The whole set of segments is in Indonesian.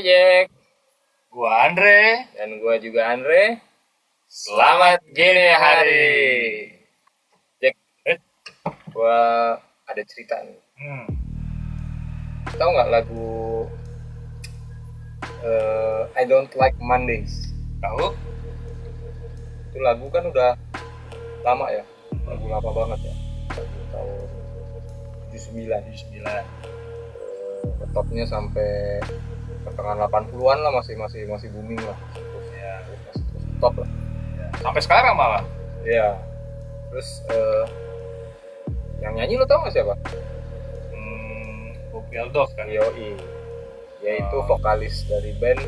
Jack, Gua Andre. dan gua juga Andre. Selamat gini hari. Jack, gua ada cerita nih. Tahu nggak lagu I Don't Like Mondays? Tahu? Itu lagu kan udah lama ya, lagu lama banget ya. Lagu tahun 79. Topnya sampai pertengahan 80-an lah, masih booming lah. Masih terus top lah. Sampai sekarang malah. Iya. Terus yang nyanyi lo tau gak siapa? Bob Geldof kan. Yoi. Yaitu vokalis dari band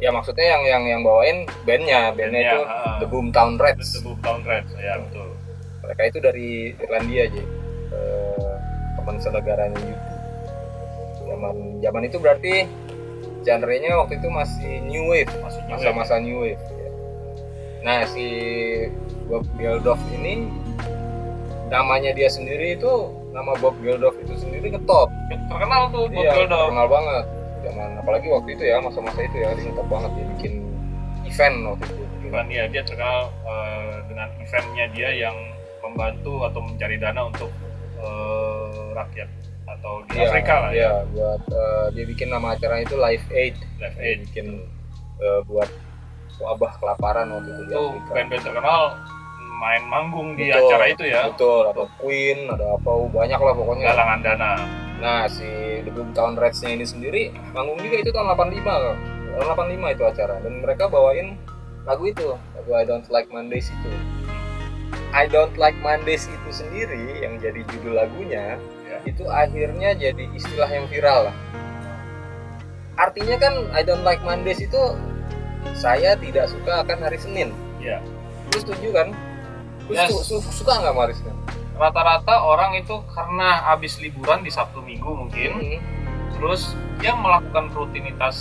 ya maksudnya yang bawain bandnya itu The Boomtown Rats. The Boomtown Rats, ya betul. Mereka itu dari Irlandia aja. Teman senegaranya YouTube. Zaman itu berarti genre-nya waktu itu masih new wave, masa-masa new wave. Nah, si Bob Geldof ini namanya dia sendiri itu, nama Bob Geldof itu sendiri ngetop. Terkenal tuh Bob Iya, Geldof. terkenal banget. Zaman apalagi waktu itu ya, masa-masa itu ya, dia ngetop banget, dia bikin event waktu itu. Iya, dia terkenal dengan eventnya dia yang membantu atau mencari dana untuk rakyat atau di Afrika lah ya. Iya, buat dia bikin nama acaranya itu Live Aid. Dia bikin buat wabah kelaparan waktu itu di Itu Afrika. band-band terkenal main manggung di Betul, acara itu ya. Betul, ada Queen, ada apa, banyak lah pokoknya. Galangan dana. Nah, si The Boomtown Rats-nya ini sendiri manggung juga itu tahun 85 loh. Tahun 85 itu acara, dan mereka bawain lagu itu, lagu I Don't Like Mondays itu. I Don't Like Mondays itu sendiri yang jadi judul lagunya, Ya. itu akhirnya jadi istilah yang viral lah. Artinya kan I Don't Like Mondays itu saya tidak suka akan hari Senin. Ya. Lu setuju kan? Lu Yes. suka nggak sama hari Senin? Rata-rata orang itu karena habis liburan di Sabtu Minggu mungkin, terus dia melakukan rutinitas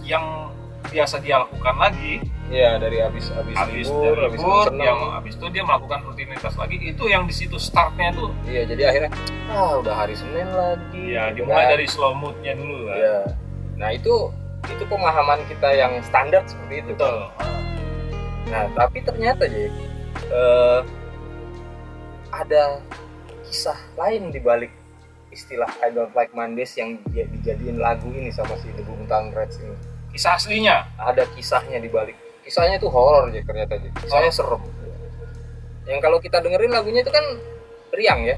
yang biasa dia lakukan lagi. Iya, dari habis libur, habis seneng. yang habis itu dia melakukan rutinitas lagi, itu yang di situ startnya tuh. Iya, jadi akhirnya udah hari Senin lagi. Ya, gitu dimulai kan. dari slow moodnya dulu kan. Iya. Nah, itu pemahaman kita yang standar seperti itu. Betul. Nah, tapi ternyata Jack, ada kisah lain di balik istilah I Don't Like Mondays yang dijadiin lagu ini sama si The Boomtown Rats ini. Kisah aslinya. Ada kisahnya di balik. Kisahnya itu horor Jack, ternyata Jack. Kisahnya serem. Yang kalau kita dengerin lagunya itu kan riang ya.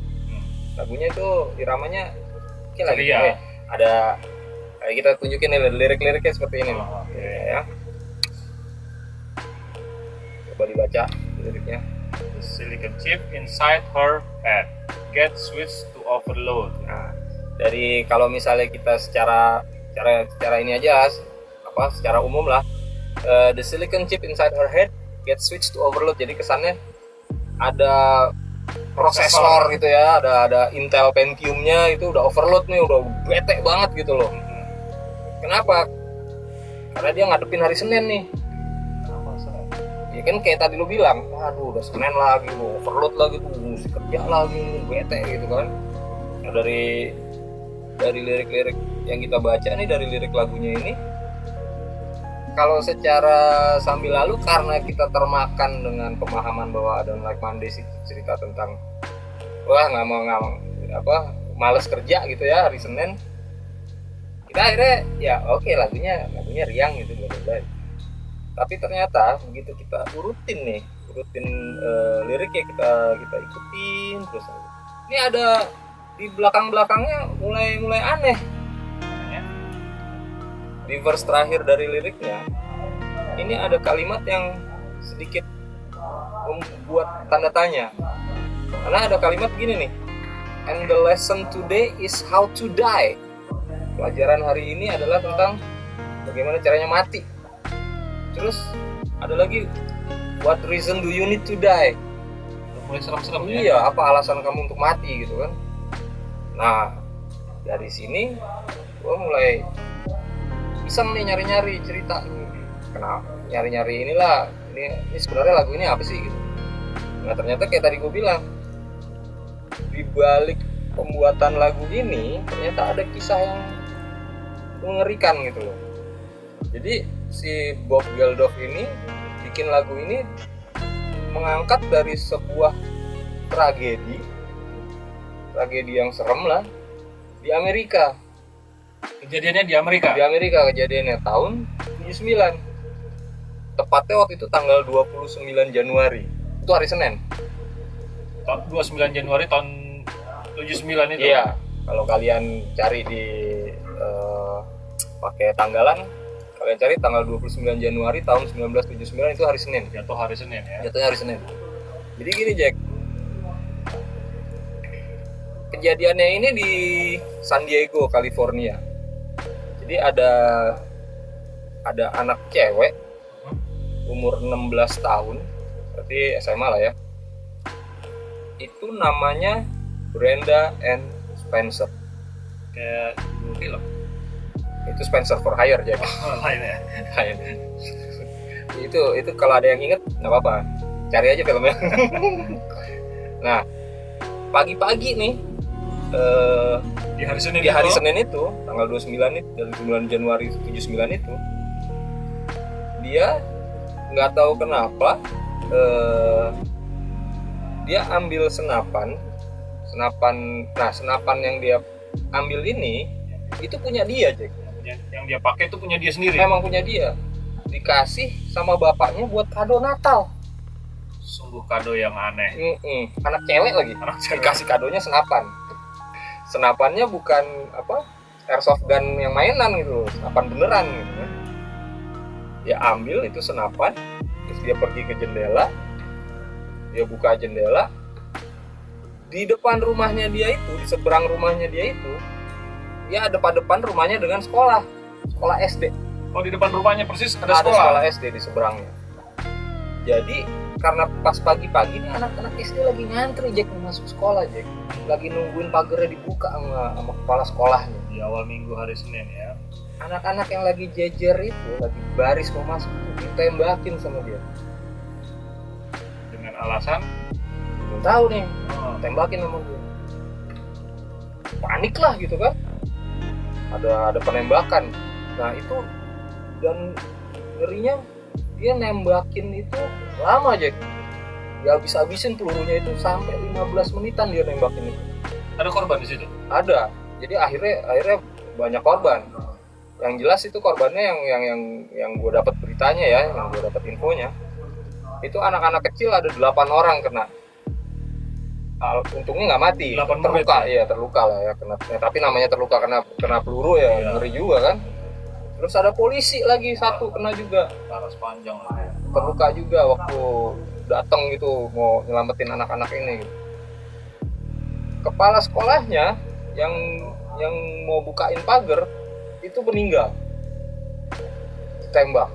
Lagunya itu iramanya kayak lagi Ceria. ada kita tunjukin nih lirik-liriknya seperti ini. Oke. Ya. Coba dibaca liriknya. The silicon chip inside her head gets switched to overload. Nah, dari kalau misalnya kita secara ini aja secara umum lah, the silicon chip inside her head gets switched to overload. Jadi kesannya ada prosesor gitu ya, ada Intel Pentium-nya itu udah overload nih, udah bete banget gitu loh. Kenapa? Karena dia ngadepin hari Senin nih. Ya kan kayak tadi lu bilang, waduh udah Senin lagi, overload lagi tuh, mesti kerja lagi, bete gitu kan. Nah, dari lirik-lirik yang kita baca nih, dari lirik lagunya ini, kalau secara sambil lalu karena kita termakan dengan pemahaman bahwa I Don't Like Mondays itu cerita tentang males kerja gitu ya hari Senin, kita akhirnya ya oke, lagunya riang gitu bla. Tapi ternyata begitu kita urutin liriknya, kita ikutin terus, ini ada di belakangnya mulai aneh. Di verse terakhir dari liriknya ini ada kalimat yang sedikit membuat tanda tanya, karena ada kalimat gini nih, and the lesson today is how to die. Pelajaran hari ini adalah tentang bagaimana caranya mati. Terus ada lagi, what reason do you need to die? Mulai serem-serem ya. Iya, apa alasan kamu untuk mati gitu kan. Nah, dari sini gua mulai iseng nih nyari-nyari cerita. Kenapa nyari-nyari inilah, ini sebenarnya lagu ini apa sih gitu. Nah, ternyata kayak tadi gue bilang, di balik pembuatan lagu ini ternyata ada kisah yang mengerikan gitu loh. Jadi si Bob Geldof ini bikin lagu ini mengangkat dari sebuah tragedi yang serem lah di Amerika. Kejadiannya di Amerika. Di Amerika kejadiannya tahun 79. Tepatnya waktu itu tanggal 29 Januari. Itu hari Senin. 29 Januari tahun 79 itu. Iya. Kalau kalian cari di pakai tanggalan, kalian cari tanggal 29 Januari tahun 1979 itu hari Senin. Jatuh hari Senin ya. Jatuhnya hari Senin. Jadi gini Jack. Kejadiannya ini di San Diego, California. Jadi ada anak cewek umur 16 tahun, berarti SMA lah ya. Itu namanya Brenda Ann Spencer. Kayak film. Itu Spencer for Hire Jack. Lain ya. itu kalau ada yang inget nggak apa-apa, cari aja filmnya. Nah, pagi-pagi nih Di hari Senin. di hari Senin itu tanggal 29 itu, dari 9 Januari 79 itu, dia nggak tahu kenapa dia ambil senapan. Nah, senapan yang dia ambil ini itu punya dia Jack. Yang dia pakai itu punya dia sendiri. Emang punya dia, dikasih sama bapaknya buat kado Natal. Sungguh kado yang aneh. Anak cewek lagi, Anak cewek. dikasih kadonya senapan. Senapannya bukan airsoft gun yang mainan gitu, senapan beneran gitu. Dia ambil itu senapan, terus dia pergi ke jendela, dia buka jendela, di depan rumahnya dia itu, di seberang rumahnya dia itu, dia depan rumahnya dengan sekolah SD. Oh, di depan rumahnya persis ada Ada sekolah. sekolah SD di seberangnya. Jadi karena pas pagi-pagi nih anak-anak SD lagi ngantri Jack mau masuk sekolah Jack, lagi nungguin pagarnya dibuka sama kepala sekolahnya. Di awal minggu hari Senin ya. Anak-anak yang lagi jejer itu, lagi baris mau masuk itu ditembakin sama dia. Dengan alasan Belum tahu nih, tembakin sama dia. Panik lah gitu kan. Ada penembakan. Nah itu, dan ngerinya dia nembakin itu lama aja. Dia habis-habisin pelurunya itu sampai 15 menitan dia nembakin itu. ada korban di situ. Ada. Jadi akhirnya banyak korban. Yang jelas itu korbannya yang gue dapat beritanya ya, yang gue dapat infonya. Itu anak-anak kecil ada 8 orang kena. Untungnya nggak mati, 8 terluka menit, ya terluka lah ya, tapi namanya terluka kena peluru ya, Iya. ngeri juga kan. Terus ada polisi lagi satu kena juga, Laras panjang lah ya. terluka juga waktu datang gitu mau nyelamatin anak-anak ini. Kepala sekolahnya yang mau bukain pagar itu meninggal, ditembak.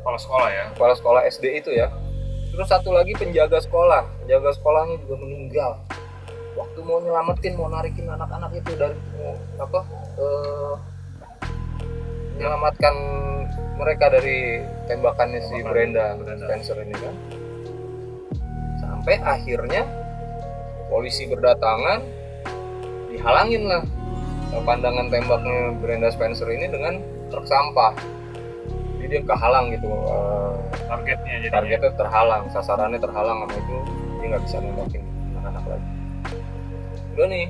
Kepala sekolah ya. Kepala sekolah SD itu ya. Terus satu lagi penjaga sekolahnya juga meninggal. Waktu mau nyelamatin, mau narikin anak-anak itu dari menyelamatkan mereka dari tembakannya si Brenda Spencer ini kan. Sampai akhirnya polisi berdatangan, dihalangin lah pandangan tembaknya Brenda Spencer ini dengan truk sampah. Jadi dia kehalang gitu, Targetnya jadinya. targetnya terhalang, sasarannya terhalang sama itu, dia nggak bisa nembakin anak-anak lagi. Udah nih,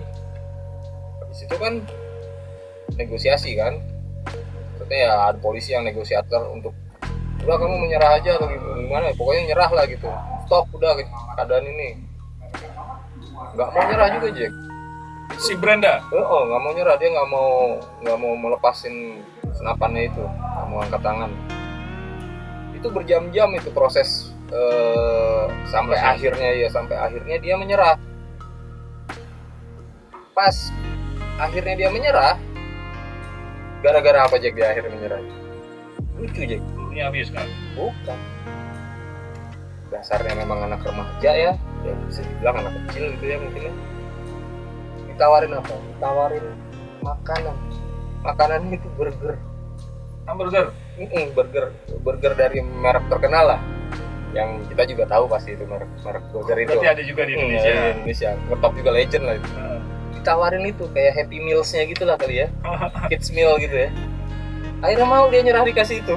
habis itu kan negosiasi kan, maksudnya ya ada polisi yang negosiator untuk udah kamu menyerah aja atau gimana, pokoknya nyerah lah gitu, stop udah keadaan ini. Nggak mau nyerah juga Jack. Si Brenda. Nggak mau nyerah, dia nggak mau melepasin senapannya itu, nggak mau angkat tangan. Itu berjam-jam itu proses sampai akhirnya dia menyerah. Pas akhirnya dia menyerah, gara-gara apa Jack dia akhirnya menyerah? Lucu Jack. Pelurunya habis kan. Bukan. Dasarnya memang anak remaja ya bisa dibilang anak kecil gitu ya mungkin ya. Ditawarin apa? Ditawarin makanan itu burger. Hamburger. Burger dari merek terkenal lah, yang kita juga tahu pasti itu merek burger itu. Berarti ada juga di Indonesia. Di Indonesia ngetop juga legend lah itu. ditawarin itu kayak Happy Meals-nya gitu lah kali ya, kids meal gitu ya. Akhirnya mau dia nyerah dikasih itu,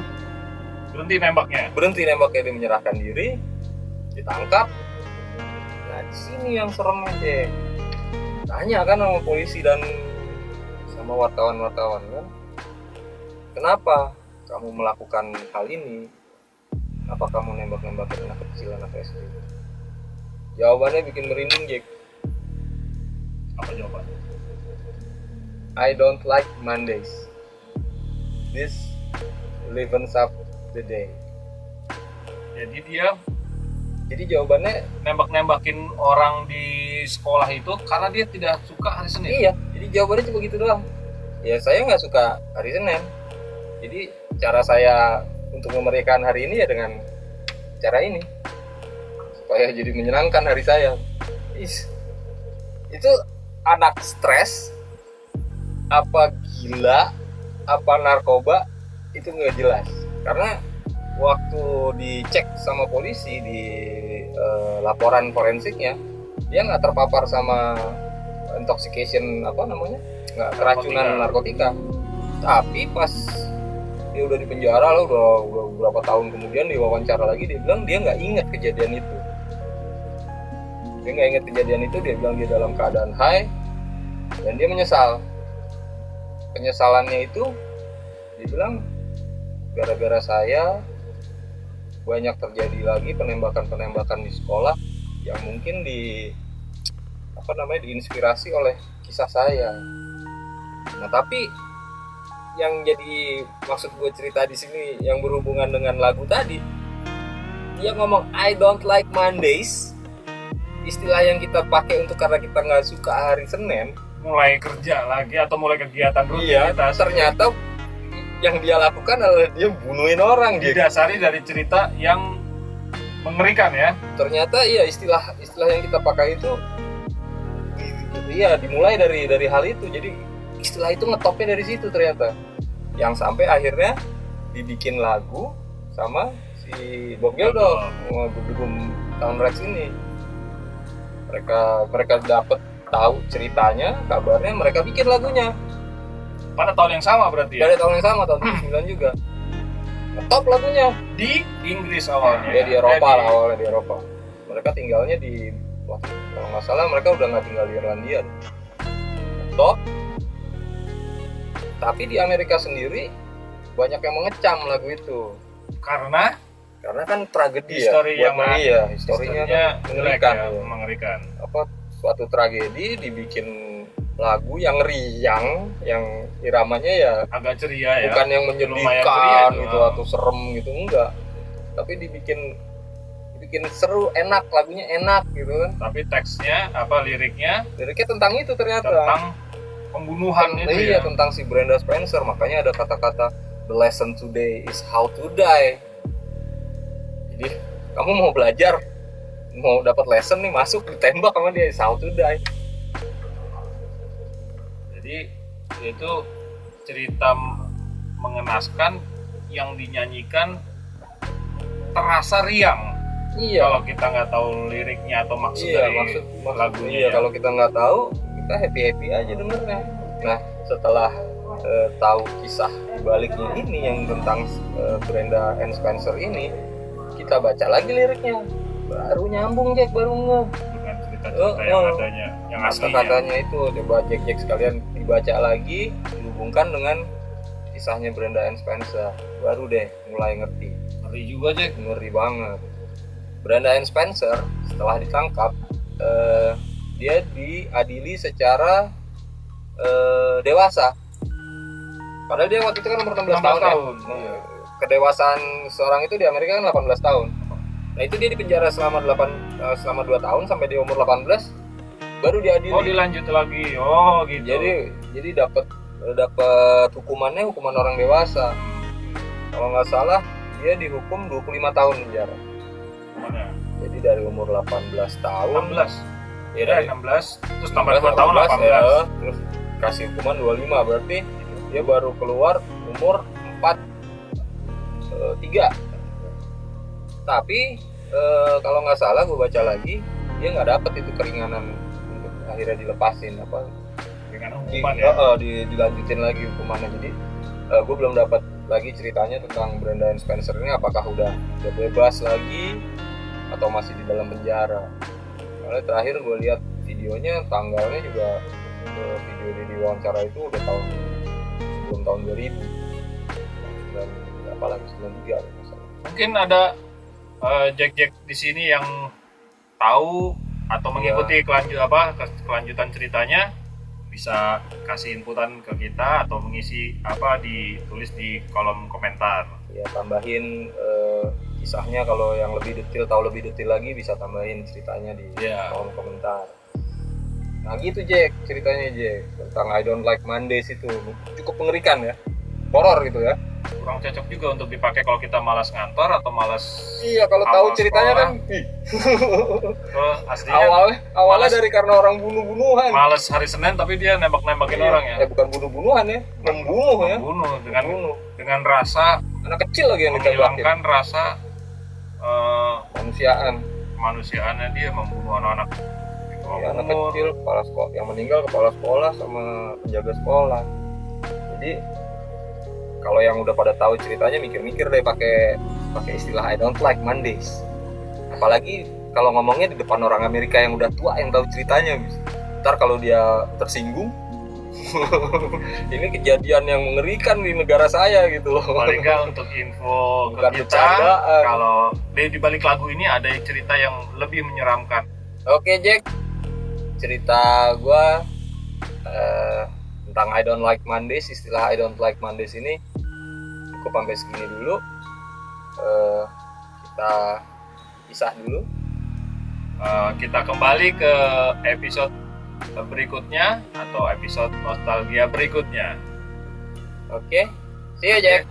Berhenti nembaknya. berhenti nembaknya, dia menyerahkan diri, ditangkap. Nah di sini yang seremnya deh, tanya kan sama polisi dan sama wartawan kan, kenapa kamu melakukan hal ini? Apa kamu nembak-nembakin anak kecil, anak SD? Jawabannya bikin merinding, Jack. Apa jawabannya? I don't like Mondays. This livens up the day. Jadi jawabannya nembak-nembakin orang di sekolah itu karena dia tidak suka hari Senin. iya. Jadi jawabannya cuma gitu doang. Ya saya nggak suka hari Senin. Jadi cara saya untuk memeriahkan hari ini ya dengan cara ini, supaya jadi menyenangkan hari saya. Itu anak stres, apa gila, apa narkoba, itu nggak jelas. Karena waktu dicek sama polisi di laporan forensiknya, dia nggak terpapar sama intoxication, apa namanya, nggak keracunan narkotika. Tapi pas dia udah di penjara loh, udah beberapa tahun kemudian diwawancara lagi, dia bilang dia nggak ingat kejadian itu. Dia nggak ingat kejadian itu, dia bilang dia dalam keadaan high dan dia menyesal. Penyesalannya itu dia bilang gara-gara saya banyak terjadi lagi penembakan-penembakan di sekolah yang mungkin diinspirasi oleh kisah saya. Nah tapi yang jadi maksud gue cerita di sini yang berhubungan dengan lagu tadi, dia ngomong I don't like Mondays, istilah yang kita pakai untuk karena kita nggak suka hari Senin, mulai kerja lagi atau mulai kegiatan iya, rutinitas. ternyata yang dia lakukan adalah dia bunuhin orang. Didasari dari cerita yang mengerikan ya. Ternyata iya, istilah yang kita pakai itu iya dimulai dari hal itu. Jadi istilah itu ngetopnya dari situ ternyata, yang sampai akhirnya dibikin lagu sama si Bob Geldof, Gugum Town Rats ini. Mereka dapat tahu ceritanya, kabarnya, mereka bikin lagunya Pada tahun yang sama berarti ya. pada tahun yang sama, tahun 79 juga. Ngetop lagunya Di Inggris awalnya. ya, di Eropa lah, awalnya di Eropa. Mereka tinggalnya di, kalau nggak salah mereka udah nggak tinggal di Irlandia. Ngetop. Tapi di Amerika sendiri banyak yang mengecam lagu itu Karena kan tragedi histori ya. yang Historinya kan mengerikan, mengerikan. ya, mengerikan. Apa suatu tragedi dibikin lagu yang riang, yang iramanya ya Agak ceria ya. bukan yang Lumayan ceria menyedihkan juga. gitu atau serem gitu, enggak. Tapi dibikin seru, enak, lagunya enak gitu kan. Tapi teksnya liriknya Liriknya tentang itu ternyata. tentang pembunuhan itu Iya, ya. tentang si Brenda Spencer. Makanya ada kata-kata the lesson today is how to die. Jadi kamu mau belajar, mau dapat lesson nih, masuk ditembak sama dia, is how to die. Jadi itu cerita mengenaskan yang dinyanyikan terasa riang. Iya. Kalau kita nggak tahu liriknya atau maksud dari maksud lagunya. iya, kalau kita nggak tahu, kita happy aja dengernya. Nah, setelah tahu kisah baliknya ini yang tentang Brenda and Spencer ini, kita baca lagi liriknya, baru nyambung, Jack, baru ngeh. Dengan cerita-cerita yang adanya, yang aslinya. Kata-katanya itu coba Jack sekalian dibaca lagi, dihubungkan dengan kisahnya Brenda and Spencer, baru deh mulai ngerti. Ngeri juga, Jack. Ngeri banget. Brenda and Spencer setelah ditangkap, dia diadili secara dewasa. Padahal dia waktu itu kan umur 16 tahun. Iya. Kedewasaan seorang itu di Amerika kan 18 tahun. Nah itu dia dipenjara selama 2 tahun sampai di umur 18, baru diadili. Oh, dilanjut lagi. Oh, gitu. Jadi dapat hukuman orang dewasa. Kalau nggak salah dia dihukum 25 tahun penjara. Mana? Jadi dari umur 18 tahun. 16. Ya, Dari dari 16 terus tambah 2 tahun 18. ya, terus kasih hukuman 25, berarti dia baru keluar umur 43. Tapi kalau nggak salah gue baca lagi, dia nggak dapet itu keringanan untuk akhirnya dilepasin, dengan hukuman ya. Dilanjutin lagi hukumannya. Jadi gue belum dapat lagi ceritanya tentang Brenda and Spencer ini, apakah udah bebas lagi atau masih di dalam penjara. Karena terakhir gue lihat videonya, tanggalnya juga video di wawancara itu udah sebelum tahun 2000 dan berapa lagi, 93 misalnya. Mungkin ada Jack di sini yang tahu atau mengikuti kelanjutan ceritanya, bisa kasih inputan ke kita atau mengisi ditulis di kolom komentar. Ya, tambahin kisahnya, kalau yang lebih detail, tahu lebih detail lagi bisa tambahin ceritanya di kolom komentar. Nah gitu Jack, ceritanya Jack tentang I Don't Like Mondays itu cukup mengerikan ya, horor gitu ya. Kurang cocok juga untuk dipakai kalau kita malas ngantor atau malas. Iya, kalau tahu ceritanya kan aslinya awalnya dari karena orang bunuh-bunuhan. Malas hari Senin tapi dia nembak-nembakin orang ya. Bukan bunuh-bunuhan ya, membunuh dengan rasa anak kecil lagi yang ditembakin. Menghilangkan rasa kemanusiaannya dia membunuh anak-anak. Anak kecil, kepala sekolah yang meninggal, kepala sekolah sama penjaga sekolah. Jadi kalau yang udah pada tahu ceritanya, mikir-mikir deh pakai istilah I Don't Like Mondays. Apalagi kalau ngomongnya di depan orang Amerika yang udah tua yang tahu ceritanya. Ntar kalau dia tersinggung, ini kejadian yang mengerikan di negara saya gitu loh. Paling nggak untuk info ke kita, kalau di balik lagu ini ada cerita yang lebih menyeramkan. Oke Jack, cerita gua tentang I Don't Like Mondays, istilah I Don't Like Mondays ini cukup sampai segini dulu. Kita pisah dulu. Kita kembali ke episode berikutnya atau episode nostalgia berikutnya. Oke, see you Jack.